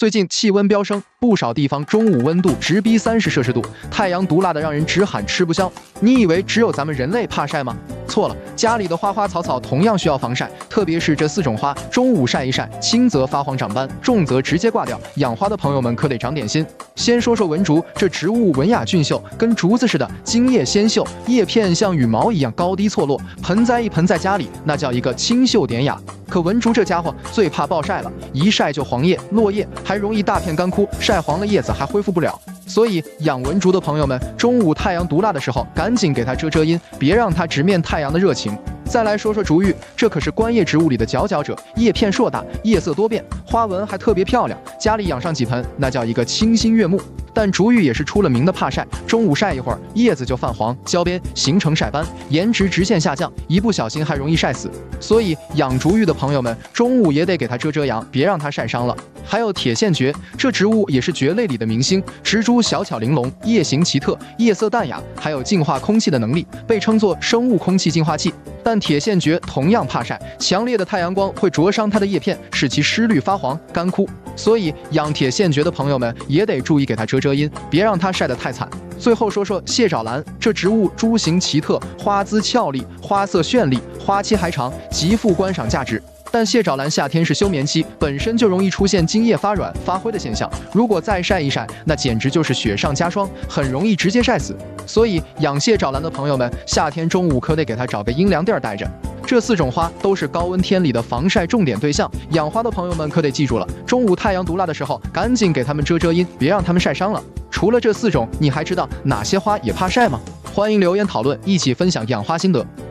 最近气温飙升，不少地方中午温度直逼30°C，太阳毒辣的让人直喊吃不消。你以为只有咱们人类怕晒吗？错了，家里的花花草草同样需要防晒，特别是这4种花，中午晒一晒，轻则发黄长斑，重则直接挂掉。养花的朋友们可得长点心。先说说文竹，这植物文雅俊秀，跟竹子似的，茎叶纤秀，叶片像羽毛一样高低错落，盆栽一盆在家里，那叫一个清秀典雅。可文竹这家伙最怕暴晒了，一晒就黄叶、落叶，还容易大片干枯，晒黄了叶子还恢复不了。所以养文竹的朋友们，中午太阳毒辣的时候，赶紧给它遮遮阴，别让它直面太阳的热情。再来说说竹芋，这可是观叶植物里的佼佼者，叶片硕大，叶色多变，花纹还特别漂亮，家里养上几盆，那叫一个清新悦目。但竹芋也是出了名的怕晒，中午晒一会儿，叶子就泛黄、焦边，形成晒斑，颜值直线下降，一不小心还容易晒死。所以养竹芋的朋友们，中午也得给它遮遮阳，别让它晒伤了。还有铁线蕨，这植物也是蕨类里的明星，植株小巧玲珑，叶形奇特，叶色淡雅，还有净化空气的能力，被称作生物空气净化器。但铁线蕨同样怕晒，强烈的太阳光会灼伤它的叶片，使其失绿发黄干枯。所以养铁线蕨的朋友们也得注意给它遮遮阴，别让它晒得太惨。最后说说蟹爪兰，这植物株形奇特，花姿俏丽，花色绚丽，花期还长，极富观赏价值。但蟹爪兰夏天是休眠期，本身就容易出现茎叶发软发灰的现象，如果再晒一晒，那简直就是雪上加霜，很容易直接晒死。所以养蟹爪兰的朋友们，夏天中午可得给它找个阴凉地儿待着。这4种花都是高温天里的防晒重点对象，养花的朋友们可得记住了，中午太阳毒辣的时候，赶紧给它们遮遮阴，别让它们晒伤了。除了这4种，你还知道哪些花也怕晒吗？欢迎留言讨论，一起分享养花心得。